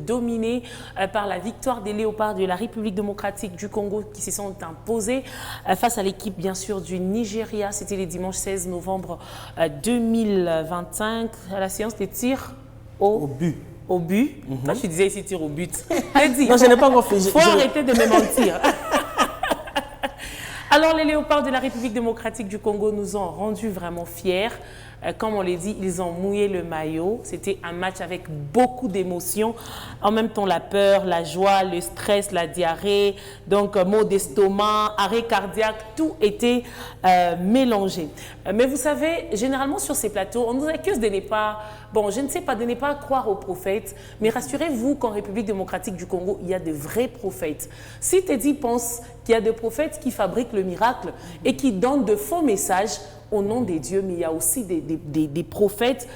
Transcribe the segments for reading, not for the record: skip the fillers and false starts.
dominés par la victoire des Léopards de la République démocratique du Congo qui se sont imposés face à l'équipe bien sûr du Nigeria. C'était le dimanche 16 novembre 2025 à la séance des tirs au but. Au but. Toi, je disais ici tir au but. Non, je n'ai pas encore fait. Faut arrêter de me mentir. Alors, les Léopards de la République démocratique du Congo nous ont rendus vraiment fiers. Comme on l'a dit, ils ont mouillé le maillot. C'était un match avec beaucoup d'émotions. En même temps, la peur, la joie, le stress, la diarrhée, donc maux d'estomac, arrêt cardiaque, tout était mélangé. Mais vous savez, généralement sur ces plateaux, on nous accuse de ne pas, bon, je ne sais pas, de ne pas croire aux prophètes. Mais rassurez-vous qu'en République démocratique du Congo, il y a de vrais prophètes. Si Teddy pense qu'il y a des prophètes qui fabriquent le miracle et qui donnent de faux messages au nom des dieux, mais il y a aussi des prophètes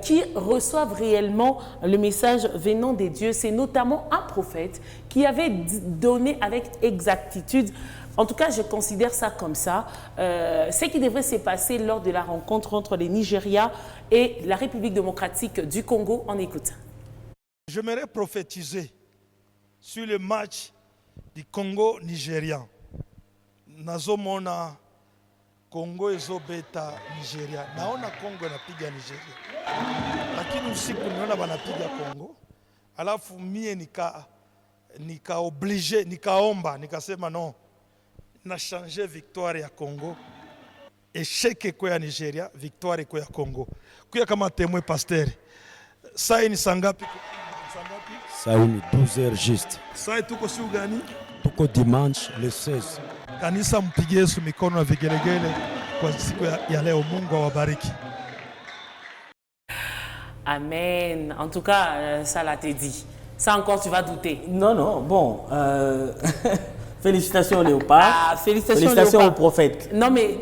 qui reçoivent réellement le message venant des dieux. C'est notamment un prophète qui avait donné avec exactitude, en tout cas je considère ça comme ça, ce qui devrait se passer lors de la rencontre entre les Nigeria et la République démocratique du Congo. On écoute. J'aimerais prophétiser sur le match du Congo-Nigérian. Nazomona Congo ezobeta Nigeria. Naona Congo napiga Nigeria. Lakini usiku niona wanapiga Congo. Alafu mie nika oblige, nikaomba, nikasema no. Na changer victoire ya Congo. Échec kwa ya Nigeria, victoire kwa ya Congo. Kuya kama témoin pasteur. Saa ni sangapi? Saa ni 12h juste. Saa tuko siku gani? Tuko dimanche le 16. Kanisa mpige Yesu mikono na vigelegele kwa siku ya leo. Mungu awabariki. Amen. En tout cas, ça l'a été dit. Ça encore, tu vas douter. Non, non, bon. Félicitations au léopard. Ah, félicitations au prophète. Non, mais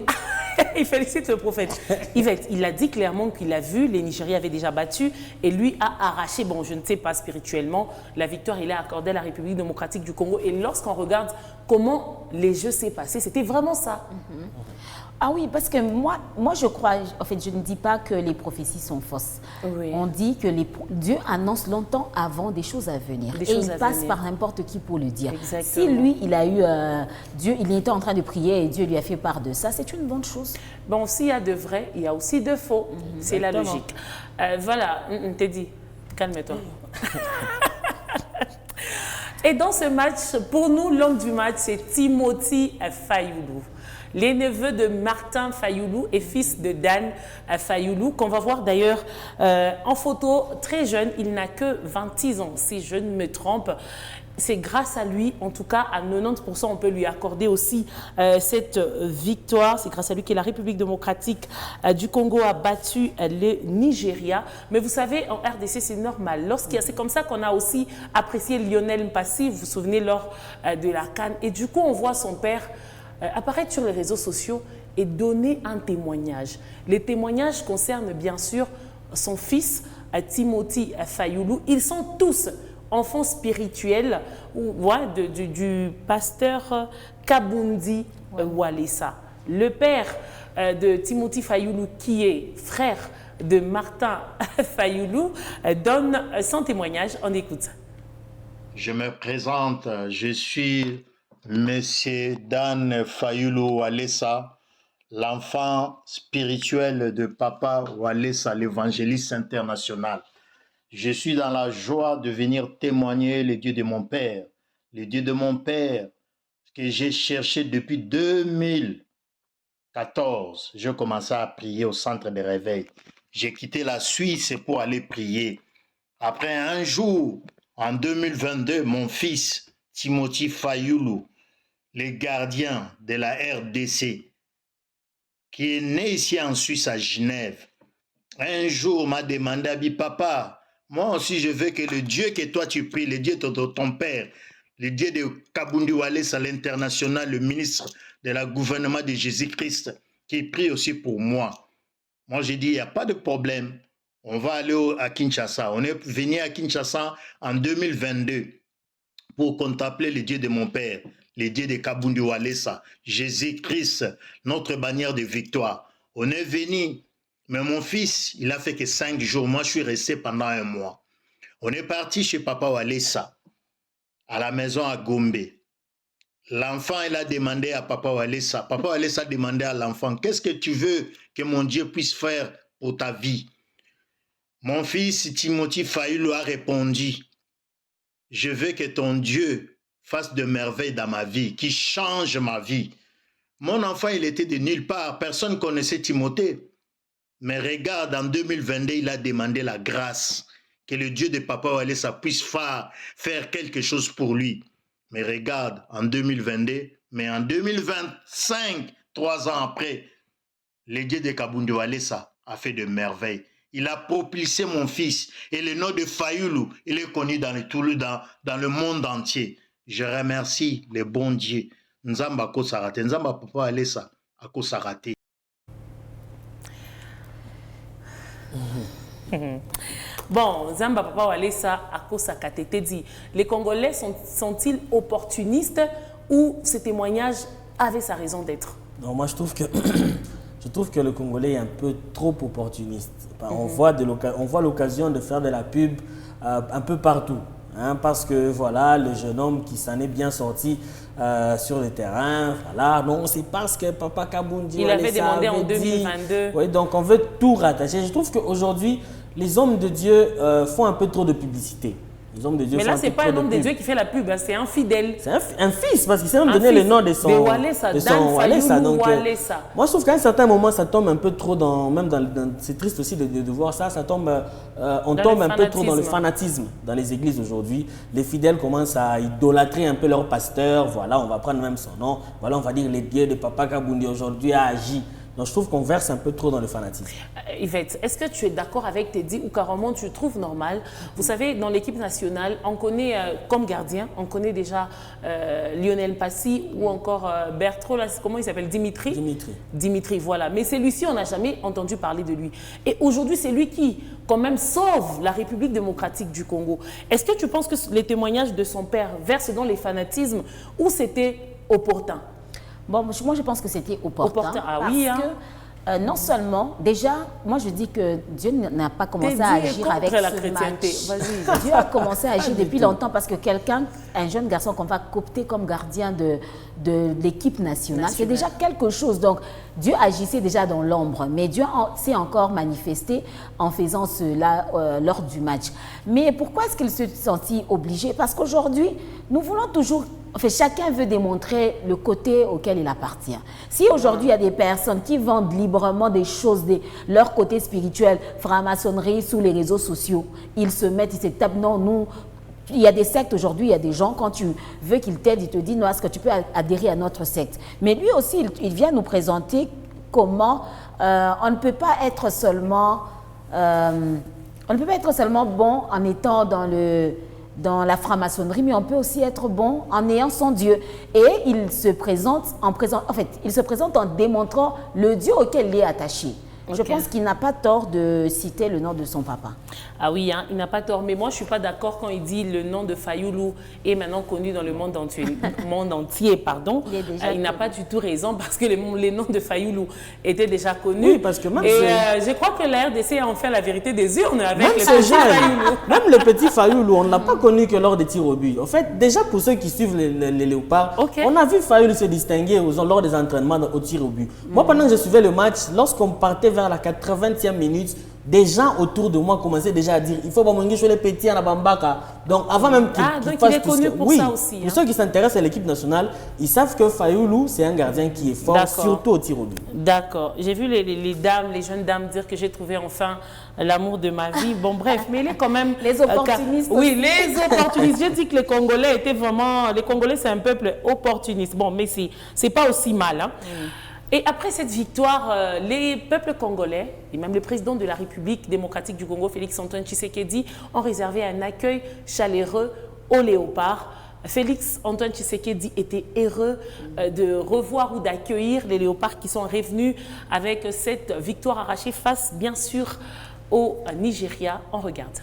il félicite le prophète. Yvette, il a dit clairement qu'il a vu, les Nigériens avaient déjà battu et lui a arraché, bon, je ne sais pas spirituellement, la victoire, il a accordé à la République démocratique du Congo. Et lorsqu'on regarde comment les jeux s'est passé, c'était vraiment ça. Ah oui, parce que moi je crois, en fait, je ne dis pas que les prophéties sont fausses. Oui. On dit que Dieu annonce longtemps avant des choses à venir. Et il passe par n'importe qui pour le dire. Exactement. Si lui, il a eu Dieu, il était en train de prier et Dieu lui a fait part de ça, c'est une bonne chose. Bon, s'il y a de vrai, il y a aussi de faux. C'est la logique. Voilà, t'es dit, calme-toi. Et dans ce match, pour nous, l'homme du match, c'est Timothy Fayulu. Les neveux de Martin Fayulu et fils de Dan Fayulu, qu'on va voir d'ailleurs en photo très jeune. Il n'a que 26 ans, si je ne me trompe. C'est grâce à lui, en tout cas à 90%, on peut lui accorder aussi cette victoire. C'est grâce à lui que la République démocratique du Congo a battu le Nigeria. Mais vous savez, en RDC, c'est normal. C'est comme ça qu'on a aussi apprécié Lionel Mpassi, vous vous souvenez, lors de la CAN. Et du coup, on voit son père apparaître sur les réseaux sociaux et donner un témoignage. Les témoignages concernent bien sûr son fils, Timothy Fayulu. Ils sont tous enfants spirituels du pasteur Kabundi Walesa. Le père de Timothy Fayulu, qui est frère de Martin Fayulu, donne son témoignage. On écoute. Je me présente, je suis Monsieur Dan Fayulu Walesa, l'enfant spirituel de Papa Walesa, l'évangéliste international. Je suis dans la joie de venir témoigner les dieux de mon père. Les dieux de mon père que j'ai cherché depuis 2014. Je commençais à prier au centre de réveil. J'ai quitté la Suisse pour aller prier. Après un jour, en 2022, mon fils, Timothy Fayulu, le gardien de la RDC, qui est né ici en Suisse à Genève, un jour m'a demandé, papa, moi aussi je veux que le Dieu que toi tu pries, le Dieu de ton père, le Dieu de Kabundi Walesa à l'international, le ministre de la gouvernement de Jésus-Christ, qui prie aussi pour moi. Moi j'ai dit, il n'y a pas de problème, on va aller à Kinshasa. On est venu à Kinshasa en 2022 pour contempler le Dieu de mon père, les dieux de Kabundi Walesa, Jésus-Christ, notre bannière de victoire. On est venu, mais mon fils, il a fait que 5 jours. Moi, je suis resté pendant 1 mois. On est parti chez Papa Walesa, à la maison à Gombe. L'enfant, il a demandé à Papa Walesa. Papa Walesa a demandé à l'enfant, qu'est-ce que tu veux que mon Dieu puisse faire pour ta vie? Mon fils Timothy Fayulu a répondu, je veux que ton Dieu fasse de merveilles dans ma vie, qui change ma vie. Mon enfant, il était de nulle part. Personne ne connaissait Timothée. Mais regarde, en 2022, il a demandé la grâce, que le Dieu de Papa Walesa puisse faire quelque chose pour lui. Mais regarde, en 2022, mais en 2025, 3 ans après, le Dieu de Kabundi Walesa a fait de merveilles. Il a propulsé mon fils. Et le nom de Fayulu, il est connu dans le monde entier. Je remercie le bon Dieu. Nzamba Kosarate, Nzamba Papa Walesa a Kosarate. Bon, Nzamba Papa Walesa a Kosarate te dit, les Congolais sont-ils opportunistes ou ce témoignage avait sa raison d'être? Non, moi je trouve que le Congolais est un peu trop opportuniste. On voit l'occasion de faire de la pub un peu partout. Hein, parce que voilà, le jeune homme qui s'en est bien sorti sur le terrain, voilà, non, c'est parce que Papa Kabundi il avait demandé en 2022. Oui, donc on veut tout rattacher. Je trouve qu'aujourd'hui, les hommes de Dieu font un peu trop de publicité. Les hommes de Dieu. Mais là, ce n'est pas un homme de Dieu qui fait la pub, hein, c'est un fidèle. C'est un fils, parce qu'il s'est même donné le nom de son Walesa. Donc, moi, je trouve qu'à un certain moment, ça tombe un peu trop c'est triste aussi de voir ça. On tombe un peu trop dans le fanatisme dans les églises aujourd'hui. Les fidèles commencent à idolâtrer un peu leur pasteur. Voilà, on va prendre même son nom. Voilà, on va dire le Dieu de Papa Kabundi aujourd'hui a agi. Donc, je trouve qu'on verse un peu trop dans le fanatisme. Yvette, est-ce que tu es d'accord avec Teddy ou carrément tu trouves normal? Vous savez, dans l'équipe nationale, on connaît comme gardien, on connaît déjà Lionel Passy ou encore Bertrand, comment il s'appelle? Dimitri, voilà. Mais celui-ci, on n'a jamais entendu parler de lui. Et aujourd'hui, c'est lui qui, quand même, sauve la République démocratique du Congo. Est-ce que tu penses que les témoignages de son père versent dans les fanatismes ou c'était opportun? Bon, moi, je pense que c'était opportun. Ah oui, parce que non seulement, déjà, moi je dis que Dieu n'a pas commencé à agir avec ce match. Dieu a commencé à agir depuis longtemps parce que un jeune garçon qu'on va coopter comme gardien de l'équipe nationale, c'est déjà quelque chose. Donc, Dieu agissait déjà dans l'ombre, mais Dieu s'est encore manifesté en faisant cela lors du match. Mais pourquoi est-ce qu'il se sentit obligé? Parce qu'aujourd'hui, nous voulons toujours... En fait, chacun veut démontrer le côté auquel il appartient. Si aujourd'hui, il y a des personnes qui vendent librement des choses de leur côté spirituel, franc-maçonnerie, sous les réseaux sociaux, ils se tapent, non, nous... Il y a des sectes aujourd'hui, il y a des gens, quand tu veux qu'ils t'aident, ils te disent, non, est-ce que tu peux adhérer à notre secte? Mais lui aussi, il vient nous présenter comment on ne peut pas être seulement... on ne peut pas être seulement bon en étant dans la franc-maçonnerie, mais on peut aussi être bon en ayant son Dieu. Et il se présente en démontrant le Dieu auquel il est attaché. Je pense qu'il n'a pas tort de citer le nom de son papa. Ah oui, hein, il n'a pas tort. Mais moi, je ne suis pas d'accord quand il dit le nom de Fayulu est maintenant connu dans le monde entier. Pardon. Il n'a pas du tout raison parce que les noms de Fayulu étaient déjà connus. Oui, parce que même je crois que la RDC a en fait la vérité des urnes avec les petits Fayulu. Même le petit Fayulu, on ne l'a pas connu que lors des tirs au but. En fait, déjà pour ceux qui suivent les léopards, on a vu Fayulu se distinguer lors des entraînements au tir au but. Moi, pendant que je suivais le match, lorsqu'on partait vers la 80e minute, des gens autour de moi commençaient déjà à dire il faut que je les petits à la bambaka. Donc avant même qu'il fasse tout ça. Pour ça aussi. Pour ceux qui s'intéressent à l'équipe nationale, ils savent que Fayulu, c'est un gardien qui est fort, surtout au tir au but. D'accord. J'ai vu les jeunes dames dire que j'ai trouvé enfin l'amour de ma vie. Bon, bref, mais il est quand même... Les opportunistes. Oui, les opportunistes. Je dis que les Congolais étaient vraiment... Les Congolais, c'est un peuple opportuniste. Bon, mais c'est pas aussi mal, hein. Et après cette victoire, les peuples congolais, et même le président de la République démocratique du Congo, Félix-Antoine Tshisekedi, ont réservé un accueil chaleureux aux léopards. Félix-Antoine Tshisekedi était heureux de revoir ou d'accueillir les léopards qui sont revenus avec cette victoire arrachée face, bien sûr, au Nigeria. On regarde.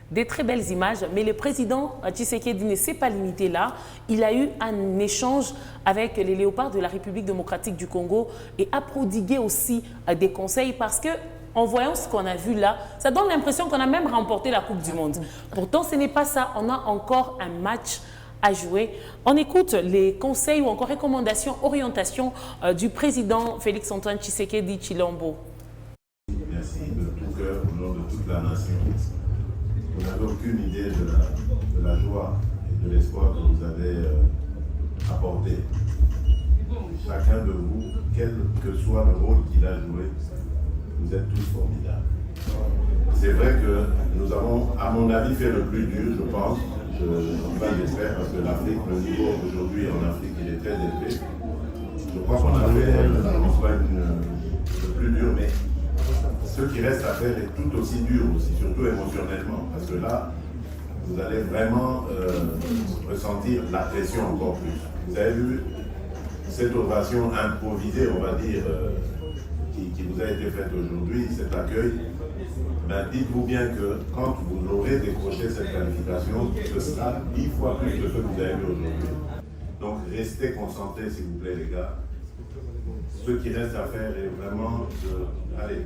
Des très belles images, mais le président Tshisekedi ne s'est pas limité là. Il a eu un échange avec les léopards de la République démocratique du Congo et a prodigué aussi des conseils parce que, en voyant ce qu'on a vu là, ça donne l'impression qu'on a même remporté la Coupe du Monde. Pourtant, ce n'est pas ça. On a encore un match à jouer. On écoute les conseils ou encore recommandations, orientations du président Félix-Antoine Tshisekedi Tshilombo. Merci de tout cœur au nom de toute la nation. Vous n'avez aucune idée de la joie et de l'espoir que vous avez apporté. Chacun de vous, quel que soit le rôle qu'il a joué, vous êtes tous formidables. C'est vrai que nous avons, à mon avis, fait le plus dur, je pense. J'espère parce que l'Afrique, le niveau aujourd'hui en Afrique, il est très élevé. Je crois qu'on a fait le plus dur, mais ce qui reste à faire est tout aussi dur aussi, surtout émotionnellement, parce que là, vous allez vraiment ressentir la pression encore plus. Vous avez vu cette ovation improvisée, on va dire, qui vous a été faite aujourd'hui, cet accueil. Ben, dites-vous bien que quand vous aurez décroché cette qualification, ce sera 10 fois plus que ce que vous avez vu aujourd'hui. Donc restez concentrés, s'il vous plaît, les gars. Ce qui reste à faire est vraiment allez,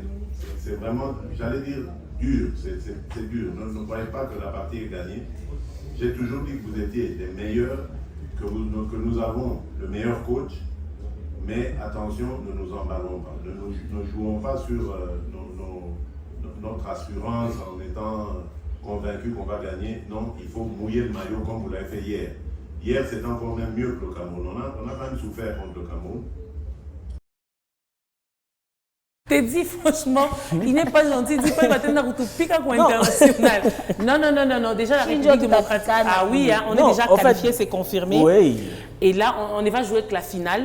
c'est vraiment, j'allais dire, dur. C'est dur. Ne croyez pas que la partie est gagnée. J'ai toujours dit que vous étiez les meilleurs, que nous avons le meilleur coach. Mais attention, ne nous emballons pas. Ne jouons pas sur notre assurance en étant convaincus qu'on va gagner. Non, il faut mouiller le maillot comme vous l'avez fait hier. Hier, c'est encore même mieux que le Cameroun. On a quand même souffert contre le Cameroun. T'es dit franchement, il n'est pas gentil, il dit pas qu'il va te piquer comme international. Non, déjà la République démocratique. Ah oui, hein, on est déjà qualifié, c'est confirmé. Oui. Et là, on va jouer avec la finale.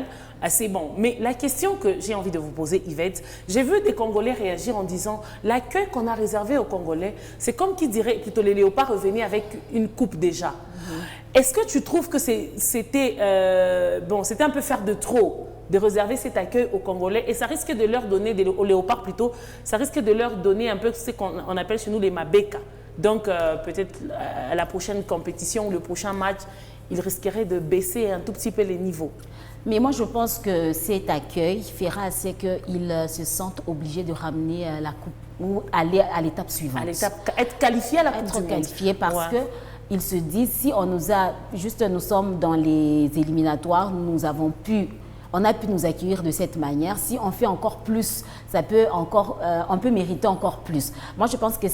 C'est bon. Mais la question que j'ai envie de vous poser, Yvette, j'ai vu des Congolais réagir en disant l'accueil qu'on a réservé aux Congolais, c'est comme qui dirait plutôt les léopards revenaient avec une coupe déjà. Est-ce que tu trouves que c'était un peu faire de trop de réserver cet accueil aux Congolais et ça risque de leur donner, aux léopards plutôt, ça risque de leur donner un peu ce qu'on appelle chez nous les mabeka. Donc peut-être à la prochaine compétition ou le prochain match, ils risqueraient de baisser un tout petit peu les niveaux. Mais moi, je pense que cet accueil fera assez qu'ils se sentent obligés de ramener la coupe ou aller à l'étape suivante. Être qualifié à la coupe du monde. Être qualifié parce que ils se disent, si on nous a, nous sommes dans les éliminatoires, on a pu nous accueillir de cette manière. Si on fait encore plus, on peut mériter encore plus. Moi, je pense que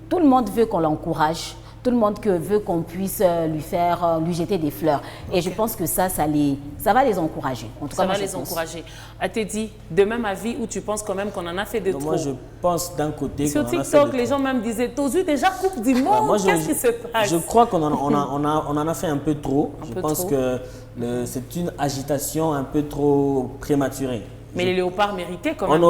tout le monde veut qu'on l'encourage. Tout le monde veut qu'on puisse lui jeter des fleurs. Et je pense que ça va les encourager. En tout cas, ça va les encourager. Teddy, de même avis où tu penses quand même qu'on en a fait de trop? Moi, je pense d'un côté sur TikTok, les gens même disaient, t'as eu déjà Coupe du Monde, qu'est-ce qui se passe? Je crois qu'on en a fait un peu trop. Je pense que c'est une agitation un peu trop prématurée. Mais les léopards méritaient quand même. On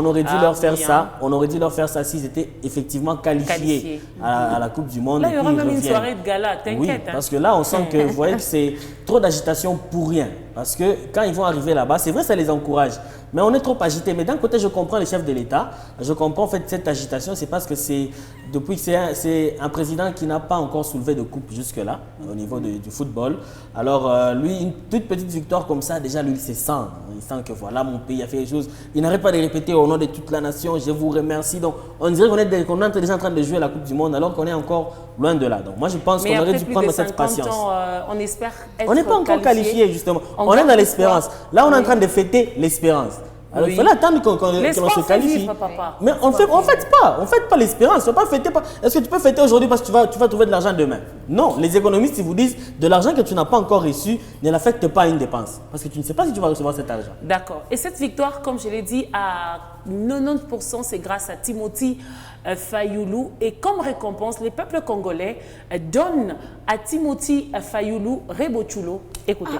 aurait dû leur faire ça. On aurait dû leur faire ça s'ils étaient effectivement qualifiés à la Coupe du Monde. Là, il y aura même une soirée de gala, t'inquiète. Oui, parce que là, on sent que vous voyez que c'est trop d'agitation pour rien. Parce que quand ils vont arriver là-bas, c'est vrai, ça les encourage. Mais on est trop agité. Mais d'un côté, je comprends les chefs de l'État. Je comprends en fait cette agitation. C'est parce que depuis que c'est un président qui n'a pas encore soulevé de coupe jusque-là, au niveau du football. Alors, lui, une toute petite victoire comme ça, déjà, lui, il se sent. Il sent que voilà, mon pays a fait des choses. Il n'arrête pas de répéter au nom de toute la nation, je vous remercie. Donc, on dirait qu'on est déjà en train de jouer la Coupe du Monde alors qu'on est encore loin de là. Donc, moi, je pense qu'on aurait dû prendre cette patience. On espère être on n'est pas encore qualifié, justement. On on est dans l'espérance. Là, on est en train de fêter l'espérance. Alors, il fallait attendre qu'on se qualifie. Vivre, papa. Mais on fête pas l'espérance. Est-ce que tu peux fêter aujourd'hui parce que tu vas trouver de l'argent demain? Non, les économistes, ils vous disent de l'argent que tu n'as pas encore reçu ne l'affecte pas à une dépense. Parce que tu ne sais pas si tu vas recevoir cet argent. D'accord. Et cette victoire, comme je l'ai dit, à 90%, c'est grâce à Timothy Fayulu. Et comme récompense, les peuples congolais donnent à Timothy Fayulu Rebo Chulo. Écoutez.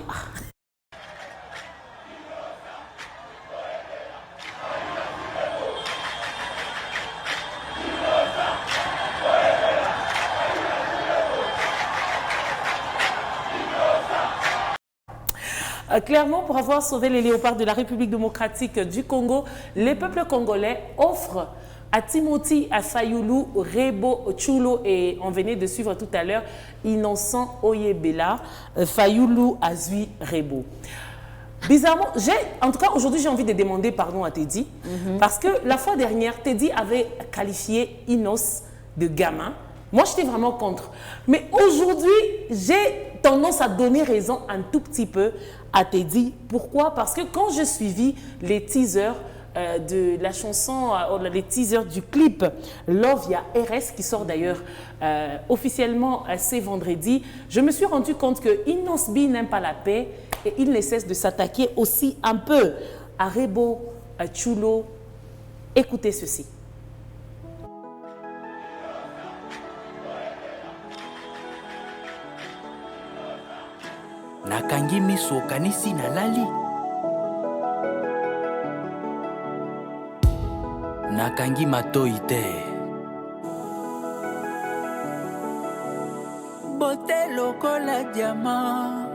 Clairement, pour avoir sauvé les léopards de la République démocratique du Congo, les peuples congolais offrent à Timothy Fayulu Rebo Chulo, et on venait de suivre tout à l'heure Innocent Oyebela Fayulu Azui Rebo. Bizarrement, en tout cas aujourd'hui j'ai envie de demander pardon à Teddy, parce que la fois dernière, Teddy avait qualifié Inos de gamin. Moi, j'étais vraiment contre. Mais aujourd'hui, j'ai tendance à donner raison un tout petit peu à Teddy. Pourquoi? Parce que quand j'ai suivi les teasers de la chanson, les teasers du clip Love, il y a RS qui sort d'ailleurs officiellement ce vendredi, je me suis rendu compte que Inos B n'aime pas la paix et il ne cesse de s'attaquer aussi un peu à Rebo Chulo. Écoutez ceci. Nakangi miso kanisi na lali Nakangi matoi te Beauté lokola diamant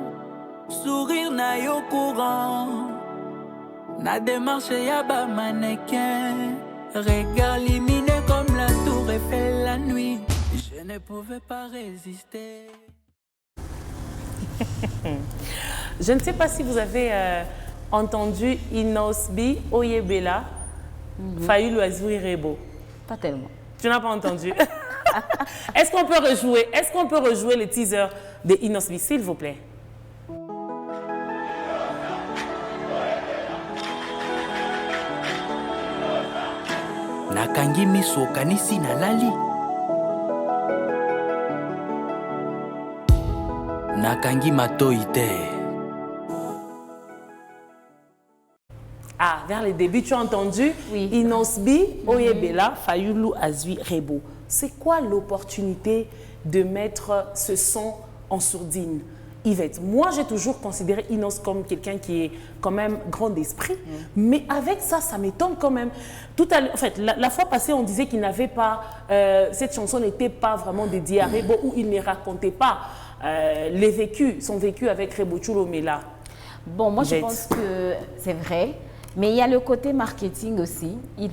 Sourire na yo courant Na démarche ya ba mannequin Regard lumineux comme la tour Eiffel la nuit Je ne pouvais pas résister. Je ne sais pas si vous avez entendu Inos B Oyebela Fayulu Azui Rebo. Pas tellement. Tu n'as pas entendu? Est-ce qu'on peut rejouer le teaser de Inos B, s'il vous plaît? Nakangi miso kanisi na lali Nakangi matoi te. Ah, vers le début, tu as entendu Inos B Oyebela Fayulu Azui Rebo. C'est quoi l'opportunité de mettre ce son en sourdine? Yvette, moi j'ai toujours considéré Inos comme quelqu'un qui est quand même grand d'esprit, mais avec ça, ça m'étonne quand même. En fait, la fois passée, on disait qu'il n'avait pas, cette chanson n'était pas vraiment dédiée à Rebo, où il ne racontait pas son vécu avec Rebo Chulo, mais là. Bon, moi je pense que c'est vrai. Mais il y a le côté marketing aussi. Il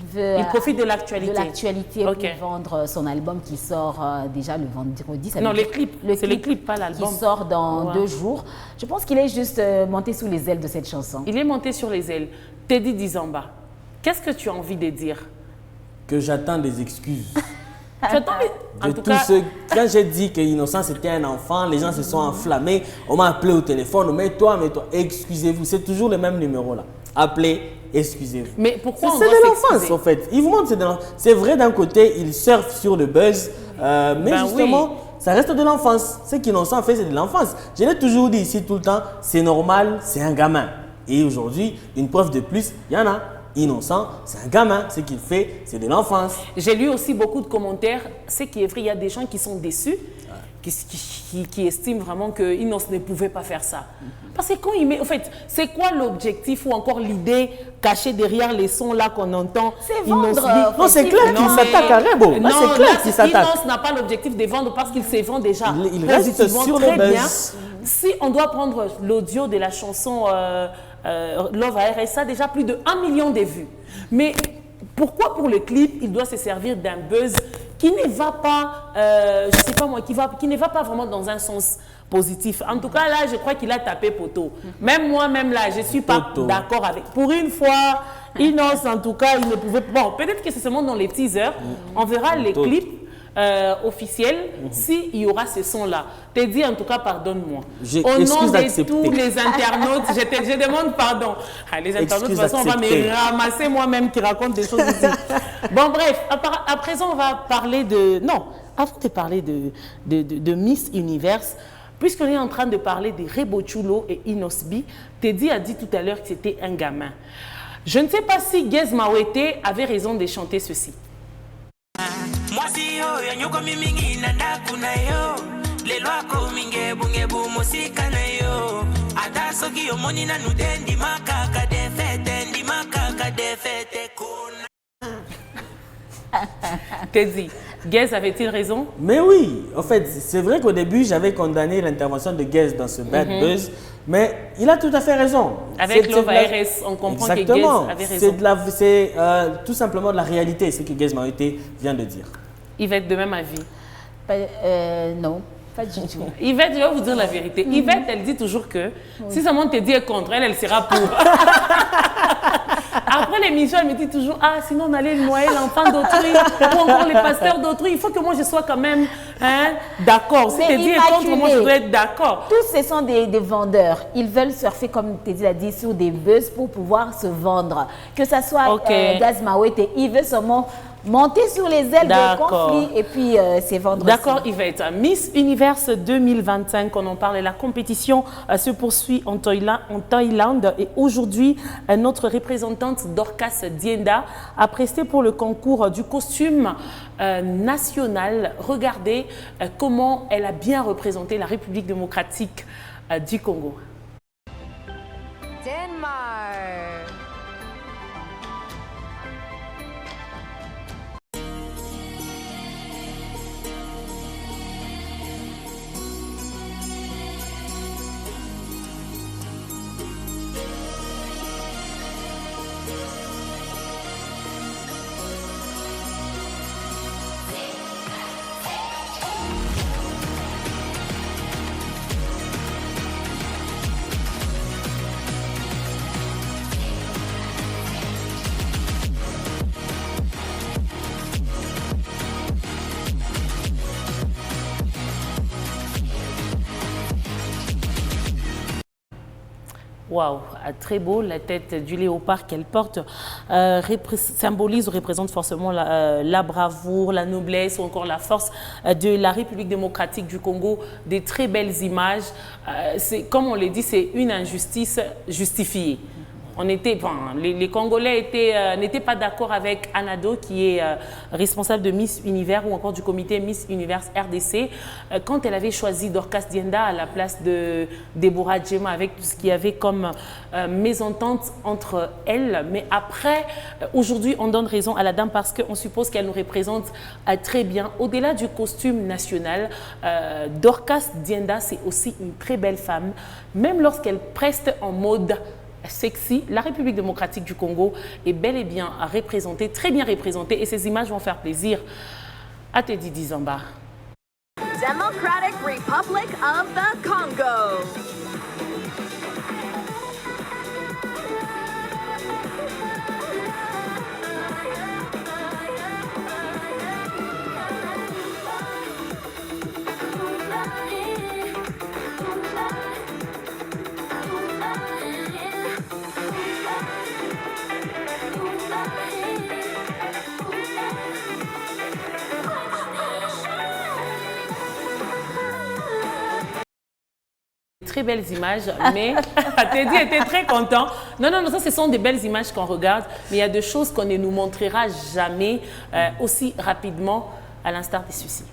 profite de l'actualité. Pour vendre son album qui sort déjà le vendredi. Non, les clips. C'est les clips, pas l'album. Qui sort dans 2 jours. Je pense qu'il est juste monté sous les ailes de cette chanson. Il est monté sur les ailes. Teddy Dizamba, qu'est-ce que tu as envie de dire? Que j'attends des excuses. Tu attends, en tout cas... Quand j'ai dit que Innocent c'était un enfant, les gens se sont enflammés. On m'a appelé au téléphone. Mais toi, excusez-vous. C'est toujours le même numéro là. Appelez, excusez-vous. Mais pourquoi on doit s'excuser? C'est de l'enfance en fait. Ils vous montrent, c'est vrai d'un côté, ils surfent sur le buzz, mais justement, ça reste de l'enfance. Ce qu'Innocent fait, c'est de l'enfance. Je l'ai toujours dit ici tout le temps, c'est normal, c'est un gamin. Et aujourd'hui, une preuve de plus, il y en a. Innocent, c'est un gamin. Ce qu'il fait, c'est de l'enfance. J'ai lu aussi beaucoup de commentaires. C'est qui est vrai, il y a des gens qui sont déçus. Qui estiment vraiment que Inos ne pouvait pas faire ça. Parce que quand il met... En fait, c'est quoi l'objectif ou encore l'idée cachée derrière les sons là qu'on entend? C'est vendre. Non, c'est clair qu'il s'attaque à Rebo. Non, c'est clair qu'il s'attaque. Inos n'a pas l'objectif de vendre parce qu'il se vend déjà. Il reste sur le buzz. Si on doit prendre l'audio de la chanson Love à RSA, déjà plus de 1 million de vues. Mais pourquoi pour le clip, il doit se servir d'un buzz qui ne va pas, je sais pas moi, qui ne va pas vraiment dans un sens positif. En tout cas, là, je crois qu'il a tapé poteau. Même moi, même là, je ne suis pas d'accord avec. Pour une fois, Inos, en tout cas, il ne pouvait pas. Bon, peut-être que c'est seulement dans les teasers. On verra les clips. officielle s'il y aura ce son-là. Teddy, en tout cas, pardonne-moi. Au nom de tous les internautes, je demande pardon. Les internautes, de toute façon, on va me ramasser moi-même qui raconte des choses ici. Bon, bref, à présent, on va parler de... Non, avant de parler de Miss Univers, puisqu'on est en train de parler de Rebo Chulo et Inosbi, Teddy a dit tout à l'heure que c'était un gamin. Je ne sais pas si Gez Mawete avait raison de chanter ceci. Teddy, Gez avait-il raison? Mais oui, en fait, c'est vrai qu'au début, j'avais condamné l'intervention de Gez dans ce bad buzz, mais il a tout à fait raison. Avec Love ARS, on comprend que Gez avait raison. C'est tout simplement de la réalité, ce que Gez Mawete vient de dire. Yvette, de même avis? Non. Pas du tout. Yvette, je vais vous dire la vérité. Yvette, elle dit toujours que si sa montre te dit contre elle, elle sera pour. Après l'émission, elle me dit toujours, ah, sinon on allait noyer l'enfant d'autrui ou encore les pasteurs d'autrui. Il faut que moi je sois quand même d'accord. Si Teddy est contre, moi je dois être d'accord. Tous ce sont des vendeurs. Ils veulent surfer, comme Teddy l'a dit, sur des buzz pour pouvoir se vendre. Que ce soit Gez Mawete, il veut seulement monter sur les ailes des conflits et puis c'est vendre. D'accord, Yvette. Miss Univers 2025, on en parle. La compétition se poursuit en Thaïlande et aujourd'hui, notre représentante Dorcas Dienda a presté pour le concours du costume national. Regardez comment elle a bien représenté la République démocratique du Congo. Denmark. Waouh, très beau, la tête du léopard qu'elle porte symbolise ou représente forcément la bravoure, la noblesse ou encore la force de la République démocratique du Congo. Des très belles images. Comme on l'a dit, c'est une injustice justifiée. Les Congolais n'étaient pas d'accord avec Anado, qui est responsable de Miss Univers ou encore du comité Miss Univers RDC, quand elle avait choisi Dorcas Dienda à la place de Deborah Djema, avec tout ce qu'il y avait comme mésentente entre elles. Mais après, aujourd'hui, on donne raison à la dame parce qu'on suppose qu'elle nous représente très bien. Au-delà du costume national, Dorcas Dienda, c'est aussi une très belle femme, même lorsqu'elle preste en mode sexy. La République démocratique du Congo est bel et bien représentée, très bien représentée, et ces images vont faire plaisir à Teddy Dizamba. Democratic Republic of the Congo. Très belles images, mais Teddy était très content. Non, ça, ce sont des belles images qu'on regarde, mais il y a des choses qu'on ne nous montrera jamais aussi rapidement, à l'instar des suicides.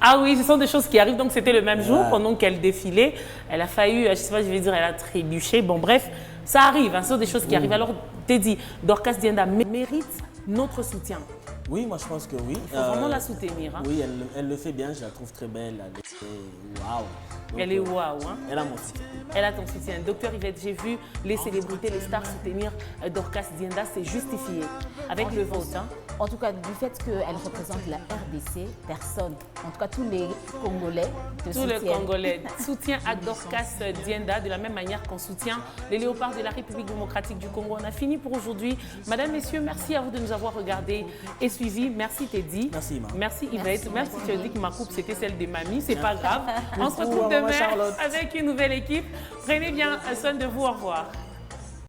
Ah oui, ce sont des choses qui arrivent. Donc, c'était le même jour pendant qu'elle défilait. Elle a failli, je ne sais pas, je vais dire, elle a trébuché. Bon, bref, ça arrive. Ce sont des choses qui arrivent. Alors, Teddy, Dorcas Dienda mérite notre soutien. Oui, moi je pense que oui. Il faut vraiment la soutenir. Hein. Oui, elle le fait bien. Je la trouve très belle. Elle est waouh. Elle est waouh. Hein. Elle a mon soutien. elle a ton soutien. Docteur Yvette, j'ai vu les célébrités, les stars soutenir Dorcas Dienda, c'est justifié. Avec le vote. Hein. En tout cas, du fait qu'elle représente la RDC, personne, en tout cas tous les Congolais te soutiennent. Tous les Congolais soutiennent à Dorcas Dienda de la même manière qu'on soutient les léopards de la République démocratique du Congo. On a fini pour aujourd'hui. Madame, messieurs, merci à vous de nous avoir regardés et suivis. Merci Teddy. Merci Ima. Merci Yvette. Merci tu as dit que ma coupe c'était celle de mamie. C'est pas grave. On se retrouve demain avec une nouvelle équipe. Prenez bien soin de vous. Au revoir.